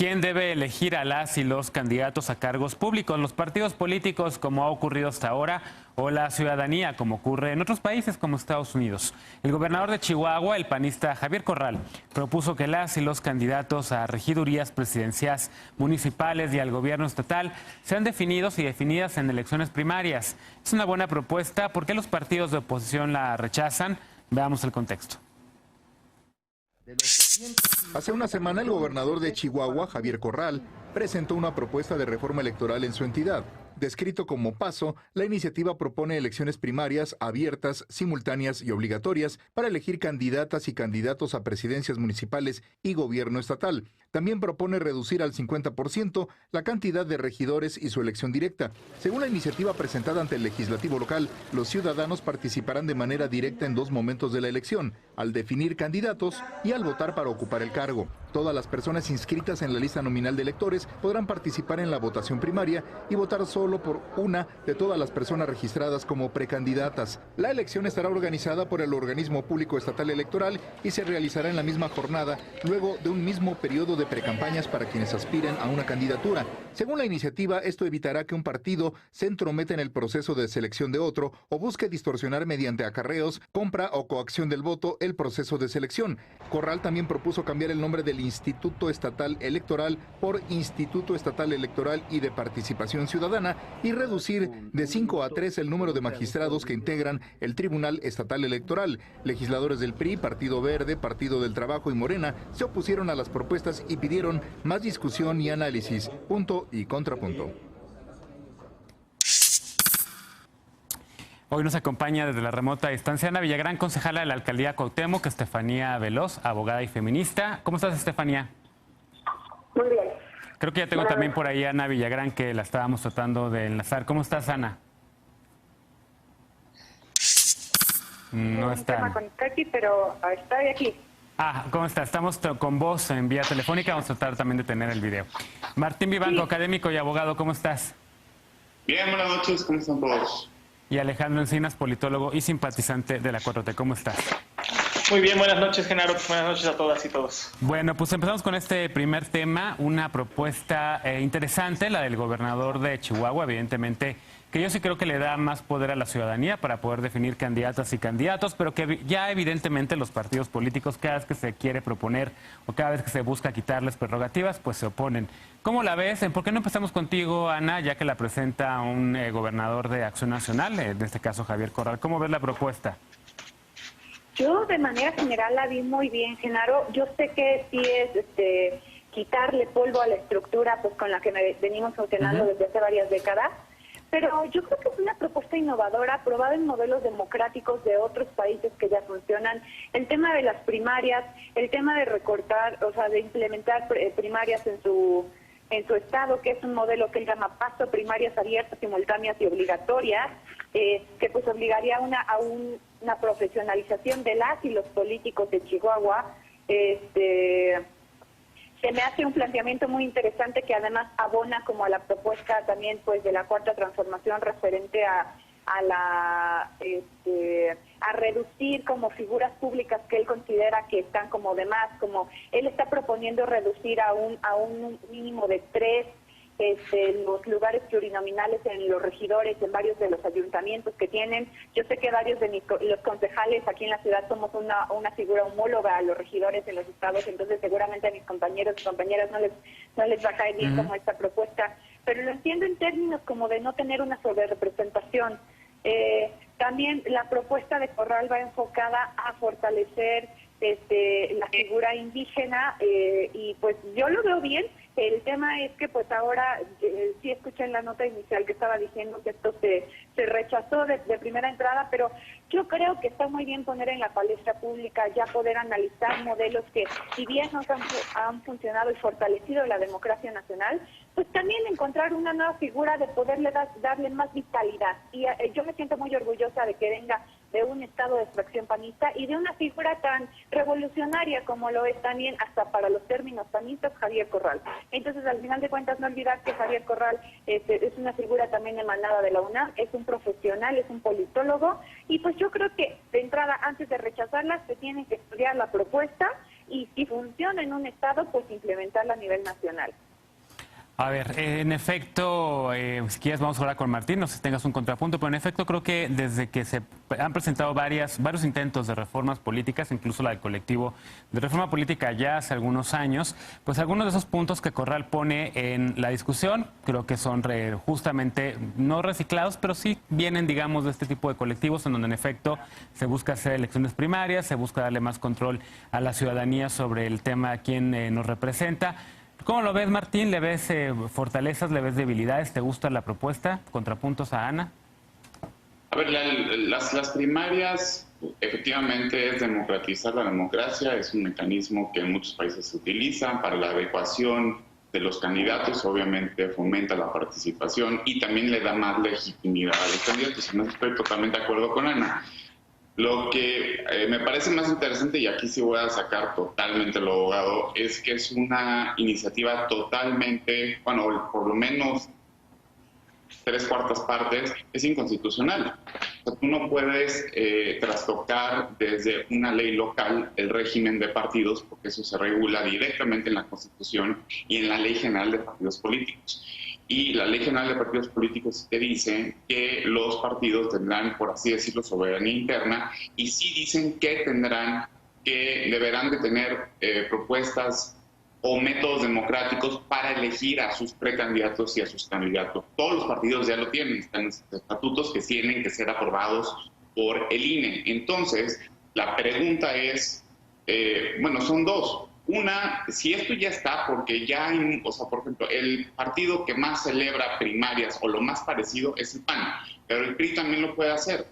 ¿Quién debe elegir a las y los candidatos a cargos públicos? ¿Los partidos políticos, como ha ocurrido hasta ahora, o la ciudadanía, como ocurre en otros países como Estados Unidos? El gobernador de Chihuahua, el panista Javier Corral, propuso que las y los candidatos a regidurías presidenciales, municipales y al gobierno estatal sean definidos y definidas en elecciones primarias. Es una buena propuesta. ¿Por qué los partidos de oposición la rechazan? Veamos el contexto. Hace una semana el gobernador de Chihuahua, Javier Corral, presentó una propuesta de reforma electoral en su entidad. Descrito como paso, la iniciativa propone elecciones primarias abiertas, simultáneas y obligatorias para elegir candidatas y candidatos a presidencias municipales y gobierno estatal. También propone reducir al 50% la cantidad de regidores y su elección directa. Según la iniciativa presentada ante el legislativo local, los ciudadanos participarán de manera directa en dos momentos de la elección, al definir candidatos y al votar para ocupar el cargo. Todas las personas inscritas en la lista nominal de electores podrán participar en la votación primaria y votar solo por una de todas las personas registradas como precandidatas. La elección estará organizada por el organismo público estatal electoral y se realizará en la misma jornada, luego de un mismo periodo de precampañas para quienes aspiren a una candidatura. Según la iniciativa, esto evitará que un partido se entrometa en el proceso de selección de otro o busque distorsionar mediante acarreos, compra o coacción del voto el proceso de selección. Corral también propuso cambiar el nombre del Instituto Estatal Electoral por Instituto Estatal Electoral y de Participación Ciudadana y reducir de 5 a 3 el número de magistrados que integran el Tribunal Estatal Electoral. Legisladores del PRI, Partido Verde, Partido del Trabajo y Morena se opusieron a las propuestas y pidieron más discusión y análisis. Punto y contrapunto. Hoy nos acompaña desde la remota distancia Ana Villagrán, concejala de la Alcaldía Cuauhtémoc, Estefanía Veloz, abogada y feminista. ¿Cómo estás, Estefanía? Muy bien. Creo que ya tengo también por ahí a Ana Villagrán, que la estábamos tratando de enlazar. ¿Cómo estás, Ana? No está. Pero estoy aquí. ¿Cómo está? Estamos con vos en vía telefónica. Vamos a tratar también de tener el video. Martín Vivanco, académico y abogado, ¿cómo estás? Bien, buenas noches, ¿cómo están todos? Y Alejandro Encinas, politólogo y simpatizante de la 4T. ¿Cómo estás? Muy bien, buenas noches, Genaro. Buenas noches a todas y todos. Bueno, pues empezamos con este primer tema, una propuesta interesante, la del gobernador de Chihuahua, evidentemente, que yo sí creo que le da más poder a la ciudadanía para poder definir candidatas y candidatos, pero que ya evidentemente los partidos políticos, cada vez que se quiere proponer o cada vez que se busca quitarles prerrogativas, pues se oponen. ¿Cómo la ves? ¿Por qué no empezamos contigo, Ana, ya que la presenta un gobernador de Acción Nacional, en este caso Javier Corral? ¿Cómo ves la propuesta? Yo de manera general la vi muy bien, Genaro. Yo sé que sí es quitarle polvo a la estructura pues con la que venimos funcionando desde hace varias décadas, pero yo creo que es una propuesta innovadora, probada en modelos democráticos de otros países que ya funcionan. El tema de las primarias, el tema de recortar, o sea, de implementar primarias en su estado, que es un modelo que él llama paso, primarias abiertas, simultáneas y obligatorias, que pues obligaría a una profesionalización de las y los políticos de Chihuahua. Se me hace un planteamiento muy interesante que además abona como a la propuesta también pues de la Cuarta Transformación referente a reducir como figuras públicas que él considera que están como de más, como él está proponiendo reducir a un mínimo de 3 los lugares plurinominales en los regidores, en varios de los ayuntamientos que tienen. Yo sé que varios de los concejales aquí en la ciudad somos una figura homóloga a los regidores en los estados, entonces seguramente a mis compañeros y compañeras no les va a caer bien como esta propuesta, pero lo entiendo en términos como de no tener una sobrerepresentación. También la propuesta de Corral va enfocada a fortalecer la figura indígena y pues yo lo veo bien. El tema es que pues ahora sí escuché en la nota inicial que estaba diciendo que esto se rechazó de primera entrada, pero yo creo que está muy bien poner en la palestra pública, ya poder analizar modelos que si bien nos han funcionado y fortalecido la democracia nacional, pues también encontrar una nueva figura de poderle darle más vitalidad. Y yo me siento muy orgullosa de que venga de un estado de extracción panista y de una figura tan revolucionaria como lo es también hasta para los términos panistas Javier Corral. Entonces, al final de cuentas, no olvidar que Javier Corral es una figura también emanada de la UNAM, es un profesional, es un politólogo, y pues yo creo que de entrada, antes de rechazarla, se tiene que estudiar la propuesta, y si funciona en un estado, pues implementarla a nivel nacional. A ver, en efecto, si quieres vamos a hablar con Martín, no sé si tengas un contrapunto, pero en efecto creo que desde que se han presentado varios intentos de reformas políticas, incluso la del colectivo de reforma política ya hace algunos años, pues algunos de esos puntos que Corral pone en la discusión, creo que son justamente no reciclados, pero sí vienen, digamos, de este tipo de colectivos en donde en efecto se busca hacer elecciones primarias, se busca darle más control a la ciudadanía sobre el tema quién nos representa. ¿Cómo lo ves, Martín? ¿Le ves fortalezas, le ves debilidades? ¿Te gusta la propuesta? ¿Contrapuntos a Ana? A ver, las primarias efectivamente es democratizar la democracia, es un mecanismo que en muchos países se utiliza para la adecuación de los candidatos, obviamente fomenta la participación y también le da más legitimidad a los candidatos. En eso estoy totalmente de acuerdo con Ana. Lo que me parece más interesante, y aquí sí voy a sacar totalmente lo abogado, es que es una iniciativa totalmente, bueno, por lo menos 3/4 partes, es inconstitucional. O sea, tú no puedes trastocar desde una ley local el régimen de partidos, porque eso se regula directamente en la Constitución y en la Ley General de Partidos Políticos. Y la Ley General de Partidos Políticos te dice que los partidos tendrán, por así decirlo, soberanía interna, y sí dicen que deberán de tener propuestas o métodos democráticos para elegir a sus precandidatos y a sus candidatos. Todos los partidos ya lo tienen, están en estatutos que tienen que ser aprobados por el INE. Entonces, la pregunta es, bueno, son dos. Una, si esto ya está, porque ya hay, o sea, por ejemplo, el partido que más celebra primarias o lo más parecido es el PAN, pero el PRI también lo puede hacer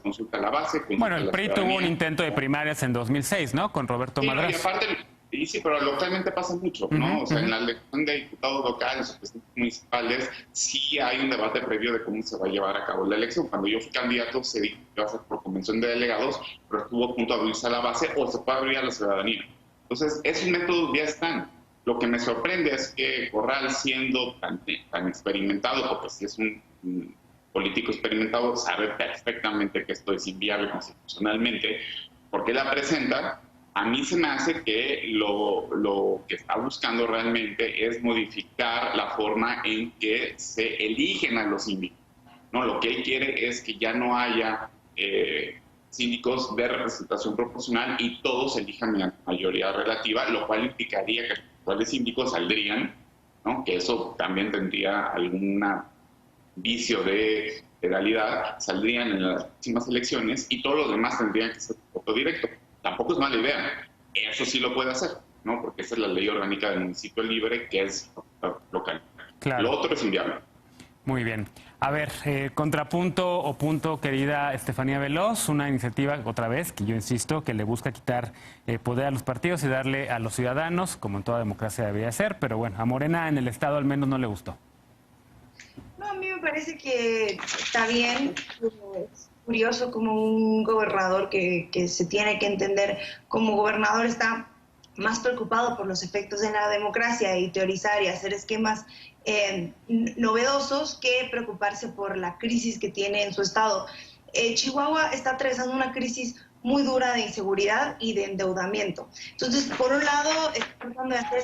consulta a la base. Bueno, el PRI tuvo un intento de primarias en 2006, ¿no? Con Roberto Madrazo. Y aparte, sí, pero localmente pasa mucho, ¿no? O sea, en la elección de diputados locales o presidentes municipales sí hay un debate previo de cómo se va a llevar a cabo la elección. Cuando yo fui candidato se dijo que iba a ser por convención de delegados, pero estuvo a punto de abrirse a la base o se puede abrir a la ciudadanía. Entonces, esos métodos ya están. Lo que me sorprende es que Corral, siendo tan experimentado, porque si es un político experimentado, sabe perfectamente que esto es inviable constitucionalmente, porque la presenta. A mí se me hace que lo que está buscando realmente es modificar la forma en que se eligen a los síndicos, ¿no? Lo que él quiere es que ya no haya síndicos de representación proporcional y todos elijan en mayoría relativa, lo cual implicaría que los actuales síndicos saldrían, ¿no? Que eso también tendría algún vicio de legalidad, saldrían en las próximas elecciones y todos los demás tendrían que ser voto directo. Tampoco es mala idea, eso sí lo puede hacer, ¿no? Porque esa es la ley orgánica del municipio libre, que es local. Claro. Lo otro es inviable. Muy bien. A ver, contrapunto o punto, querida Estefanía Veloz, una iniciativa, otra vez, que yo insisto, que le busca quitar poder a los partidos y darle a los ciudadanos, como en toda democracia debería ser, pero bueno, a Morena en el Estado al menos no le gustó. No, a mí me parece que está bien. Es curioso como un gobernador que se tiene que entender como gobernador está más preocupado por los efectos de la democracia y teorizar y hacer esquemas novedosos que preocuparse por la crisis que tiene en su estado. Chihuahua está atravesando una crisis muy dura de inseguridad y de endeudamiento. Entonces, por un lado, está tratando de hacer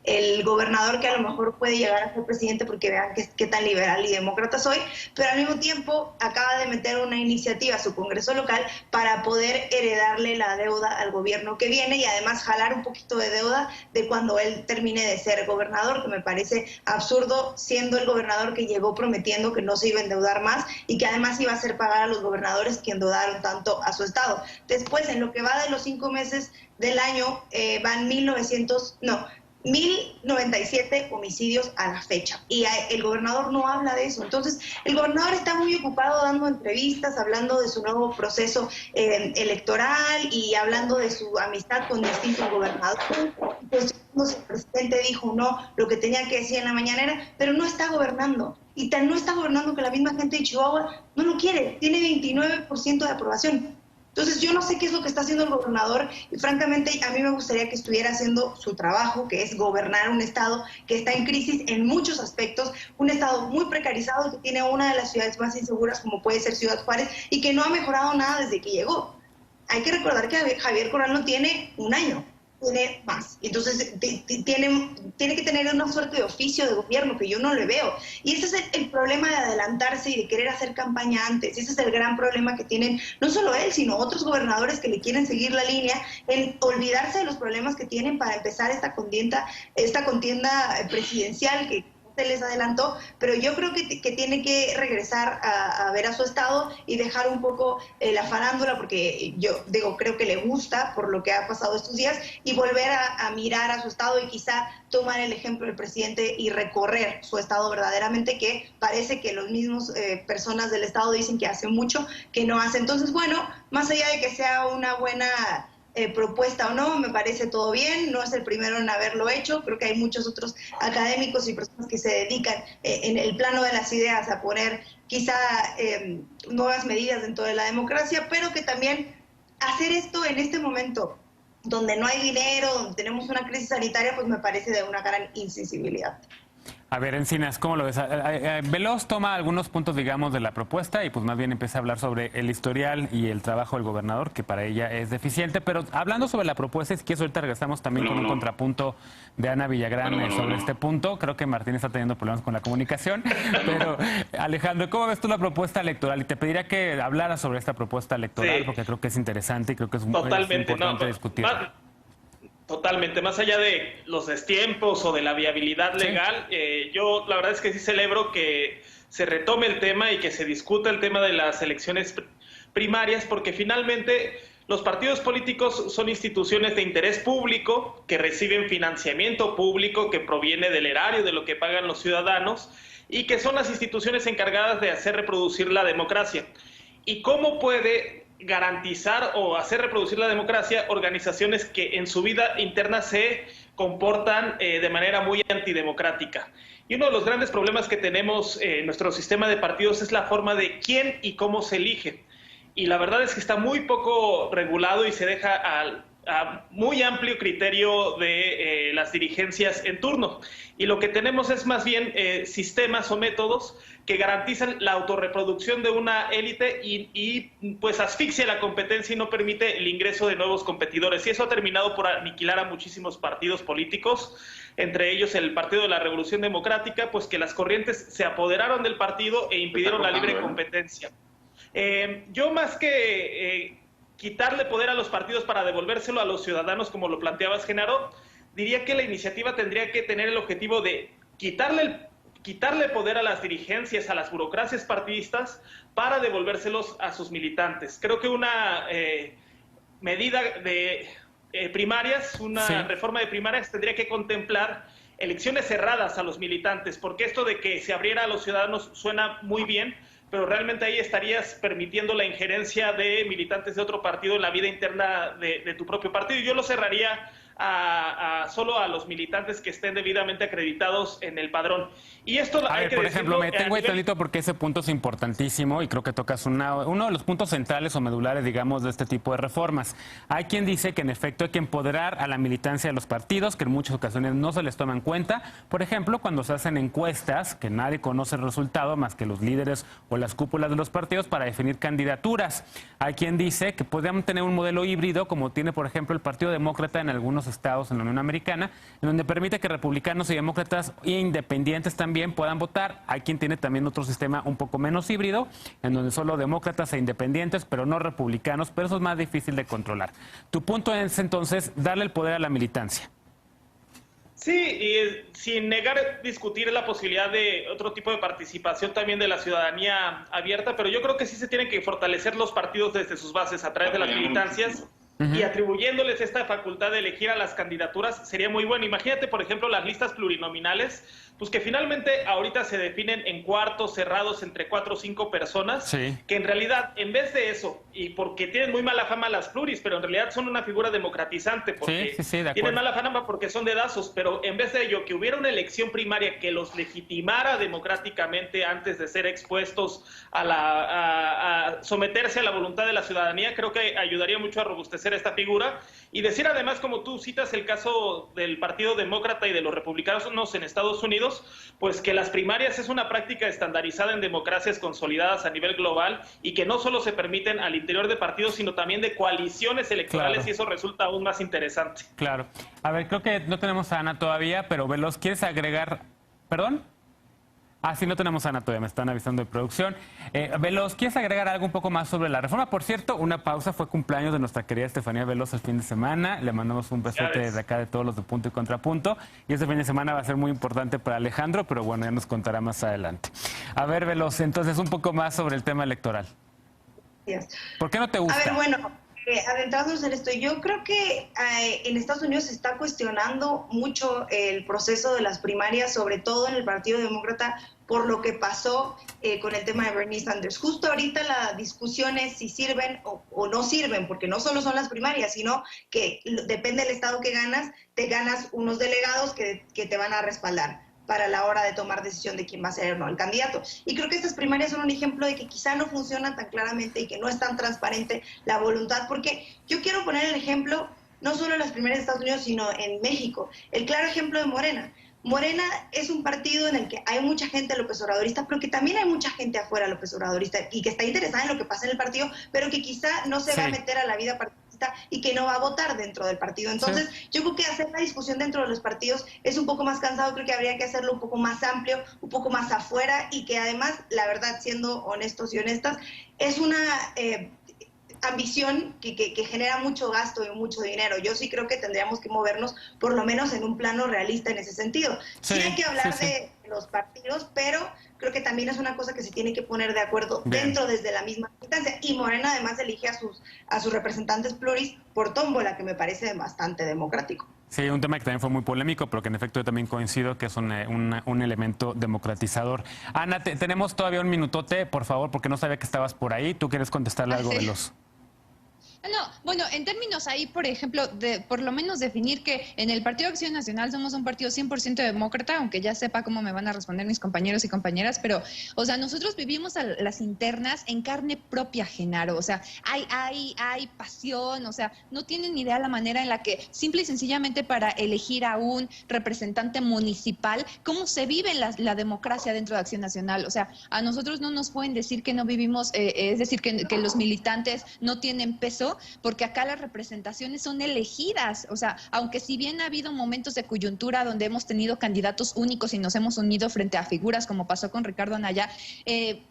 el gobernador que a lo mejor puede llegar a ser presidente porque vean qué tan liberal y demócrata soy, pero al mismo tiempo acaba de meter una iniciativa a su Congreso local para poder heredarle la deuda al gobierno que viene y además jalar un poquito de deuda de cuando él termine de ser gobernador, que me parece absurdo siendo el gobernador que llegó prometiendo que no se iba a endeudar más y que además iba a hacer pagar a los gobernadores que endeudaron tanto a su estado. Después, en lo que va de los 5 meses del año, van 1097 homicidios a la fecha y el gobernador no habla de eso. Entonces el gobernador está muy ocupado dando entrevistas, hablando de su nuevo proceso electoral y hablando de su amistad con distintos gobernadores. Pues el presidente dijo lo que tenía que decir en la mañanera, pero no está gobernando. Y tan no está gobernando que la misma gente de Chihuahua no lo quiere, tiene 29% de aprobación. Entonces yo no sé qué es lo que está haciendo el gobernador y francamente a mí me gustaría que estuviera haciendo su trabajo, que es gobernar un estado que está en crisis en muchos aspectos, un estado muy precarizado que tiene una de las ciudades más inseguras como puede ser Ciudad Juárez y que no ha mejorado nada desde que llegó. hay que recordar que Javier Corral no tiene un año, tiene más. Entonces tiene que tener una suerte de oficio de gobierno que yo no le veo. Y ese es el problema de adelantarse y de querer hacer campaña antes. Ese es el gran problema que tienen no solo él, sino otros gobernadores que le quieren seguir la línea en olvidarse de los problemas que tienen para empezar esta contienda presidencial que se les adelantó, pero yo creo que tiene que regresar a ver a su estado y dejar un poco la farándula, porque yo digo, creo que le gusta por lo que ha pasado estos días, y volver a mirar a su estado y quizá tomar el ejemplo del presidente y recorrer su estado verdaderamente, que parece que los mismos personas del estado dicen que hace mucho que no hace. Entonces, bueno, más allá de que sea una buena propuesta o no, me parece todo bien, no es el primero en haberlo hecho, creo que hay muchos otros académicos y personas que se dedican en el plano de las ideas a poner quizá nuevas medidas dentro de la democracia, pero que también hacer esto en este momento donde no hay dinero, donde tenemos una crisis sanitaria, pues me parece de una gran insensibilidad. A ver, Encinas, ¿cómo lo ves? Veloz toma algunos puntos, digamos, de la propuesta y pues más bien empieza a hablar sobre el historial y el trabajo del gobernador, que para ella es deficiente. Pero hablando sobre la propuesta, es que ahorita regresamos también con un contrapunto de Ana Villagrán sobre este punto. Creo que Martín está teniendo problemas con la comunicación. Pero, Alejandro, ¿cómo ves tú la propuesta electoral? Y te pediría que hablaras sobre esta propuesta electoral, porque creo que es interesante y creo que es muy importante discutirla. Totalmente, más allá de los destiempos o de la viabilidad legal, yo la verdad es que sí celebro que se retome el tema y que se discuta el tema de las elecciones primarias, porque finalmente los partidos políticos son instituciones de interés público que reciben financiamiento público que proviene del erario, de lo que pagan los ciudadanos, y que son las instituciones encargadas de hacer reproducir la democracia. ¿Y cómo puede garantizar o hacer reproducir la democracia organizaciones que en su vida interna se comportan de manera muy antidemocrática? Y uno de los grandes problemas que tenemos en nuestro sistema de partidos es la forma de quién y cómo se elige. Y la verdad es que está muy poco regulado y se deja a muy amplio criterio de las dirigencias en turno. Y lo que tenemos es más bien sistemas o métodos que garantizan la autorreproducción de una élite y pues asfixia la competencia y no permite el ingreso de nuevos competidores. Y eso ha terminado por aniquilar a muchísimos partidos políticos, entre ellos el Partido de la Revolución Democrática, pues que las corrientes se apoderaron del partido e impidieron la libre competencia. Yo más que quitarle poder a los partidos para devolvérselo a los ciudadanos, como lo planteabas, Genaro, diría que la iniciativa tendría que tener el objetivo de quitarle poder a las dirigencias, a las burocracias partidistas, para devolvérselos a sus militantes. Creo que una medida de primarias, una reforma de primarias tendría que contemplar elecciones cerradas a los militantes, porque esto de que se abriera a los ciudadanos suena muy bien, pero realmente ahí estarías permitiendo la injerencia de militantes de otro partido en la vida interna de tu propio partido. Y yo lo cerraría solo a los militantes que estén debidamente acreditados en el padrón. Y esto hay que por ejemplo, me tengo ahí nivel... tantito porque ese punto es importantísimo y creo que tocas uno de los puntos centrales o medulares, digamos, de este tipo de reformas. Hay quien dice que en efecto hay que empoderar a la militancia de los partidos, que en muchas ocasiones no se les toma en cuenta. Por ejemplo, cuando se hacen encuestas, que nadie conoce el resultado más que los líderes o las cúpulas de los partidos para definir candidaturas. Hay quien dice que podríamos tener un modelo híbrido, como tiene, por ejemplo, el Partido Demócrata en algunos estados en la Unión Americana, en donde permite que republicanos y demócratas e independientes también puedan votar. Hay quien tiene también otro sistema un poco menos híbrido, en donde solo demócratas e independientes, pero no republicanos, pero eso es más difícil de controlar. Tu punto es entonces darle el poder a la militancia. Sí, y sin negar discutir la posibilidad de otro tipo de participación también de la ciudadanía abierta, pero yo creo que sí se tienen que fortalecer los partidos desde sus bases a través de las militancias. Y atribuyéndoles esta facultad de elegir a las candidaturas sería muy bueno. Imagínate, por ejemplo, las listas plurinominales, pues que finalmente ahorita se definen en cuartos cerrados entre 4 o 5 personas, que en realidad, en vez de eso, y porque tienen muy mala fama las pluris, pero en realidad son una figura democratizante, porque tienen mala fama porque son dedazos, pero en vez de ello, que hubiera una elección primaria que los legitimara democráticamente antes de ser expuestos a someterse a la voluntad de la ciudadanía, creo que ayudaría mucho a robustecer favorecer a esta figura. Y decir además, como tú citas el caso del Partido Demócrata y de los republicanos en Estados Unidos, pues que las primarias es una práctica estandarizada en democracias consolidadas a nivel global y que no solo se permiten al interior de partidos, sino también de coaliciones electorales, claro. Y eso resulta aún más interesante. Claro. A ver, creo que no tenemos a Ana todavía, pero Veloz, ¿quieres agregar? ¿Perdón? Ah, sí, no tenemos a Ana todavía, me están avisando de producción. Veloz, ¿quieres agregar algo un poco más sobre la reforma? Por cierto, una pausa, fue cumpleaños de nuestra querida Estefanía Veloz el fin de semana. Le mandamos un besote desde acá de todos los de Punto y Contrapunto. Y este fin de semana va a ser muy importante para Alejandro, pero bueno, ya nos contará más adelante. A ver, Veloz, entonces un poco más sobre el tema electoral. ¿Por qué no te gusta? A ver, bueno, adentrándonos en esto, yo creo que en Estados Unidos se está cuestionando mucho el proceso de las primarias, sobre todo en el Partido Demócrata, por lo que pasó con el tema de Bernie Sanders. Justo ahorita la discusión es si sirven o no sirven, porque no solo son las primarias, sino que depende del estado que ganas, te ganas unos delegados que te van a respaldar para la hora de tomar decisión de quién va a ser o no el candidato. Y creo que estas primarias son un ejemplo de que quizá no funcionan tan claramente y que no es tan transparente la voluntad, porque yo quiero poner el ejemplo no solo en las primarias de Estados Unidos, sino en México. El claro ejemplo de Morena. Morena es un partido en el que hay mucha gente López Obradorista, pero que también hay mucha gente afuera López Obradorista y que está interesada en lo que pasa en el partido, pero que quizá no se va a meter a la vida partidista y que no va a votar dentro del partido. Entonces, yo creo que hacer la discusión dentro de los partidos es un poco más cansado, creo que habría que hacerlo un poco más amplio, un poco más afuera y que además, la verdad, siendo honestos y honestas, es una ambición que genera mucho gasto y mucho dinero. Yo sí creo que tendríamos que movernos por lo menos en un plano realista en ese sentido. Sí hay que hablar de los partidos, pero creo que también es una cosa que se tiene que poner de acuerdo dentro desde la misma instancia. Y Morena además elige a sus representantes pluris por tómbola, que me parece bastante democrático. Sí, un tema que también fue muy polémico, pero que en efecto yo también coincido que es un elemento democratizador. Ana, tenemos todavía un minutote, por favor, porque no sabía que estabas por ahí. ¿Tú quieres contestarle algo, Veloz? No, bueno, en términos ahí, por ejemplo, de por lo menos definir que en el Partido Acción Nacional somos un partido 100% demócrata, aunque ya sepa cómo me van a responder mis compañeros y compañeras, pero, o sea, nosotros vivimos a las internas en carne propia, Genaro, o sea, hay pasión, o sea, no tienen ni idea la manera en la que, simple y sencillamente para elegir a un representante municipal, cómo se vive la democracia dentro de Acción Nacional, o sea, a nosotros no nos pueden decir que no vivimos, es decir, que los militantes no tienen peso, porque acá las representaciones son elegidas, o sea, aunque si bien ha habido momentos de coyuntura donde hemos tenido candidatos únicos y nos hemos unido frente a figuras como pasó con Ricardo Anaya,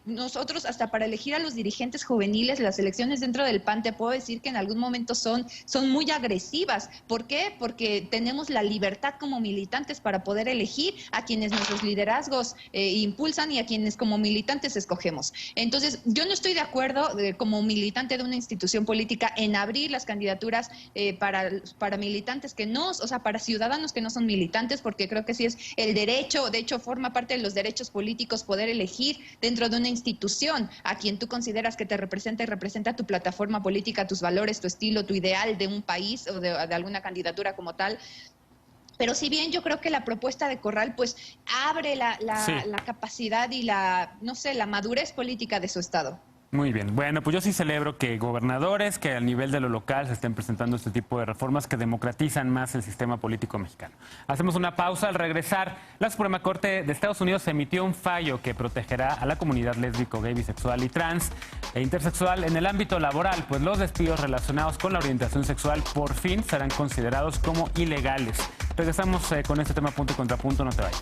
nosotros hasta para elegir a los dirigentes juveniles, las elecciones dentro del PAN, te puedo decir que en algún momento son muy agresivas. ¿Por qué? Porque tenemos la libertad como militantes para poder elegir a quienes nuestros liderazgos impulsan y a quienes como militantes escogemos. Entonces, yo no estoy de acuerdo como militante de una institución política en abrir las candidaturas para militantes que no, o sea, para ciudadanos que no son militantes, porque creo que sí es el derecho, de hecho forma parte de los derechos políticos poder elegir dentro de una institución a quien tú consideras que te representa y representa tu plataforma política, tus valores, tu estilo, tu ideal de un país o de alguna candidatura como tal. Pero si bien yo creo que la propuesta de Corral pues abre la capacidad y la madurez política de su estado. Muy bien. Bueno, pues yo sí celebro que gobernadores, que al nivel de lo local se estén presentando este tipo de reformas que democratizan más el sistema político mexicano. Hacemos una pausa. Al regresar, la Suprema Corte de Estados Unidos emitió un fallo que protegerá a la comunidad lésbico, gay, bisexual y trans e intersexual en el ámbito laboral, pues los despidos relacionados con la orientación sexual por fin serán considerados como ilegales. Regresamos con este tema punto y contrapunto, no te vayas.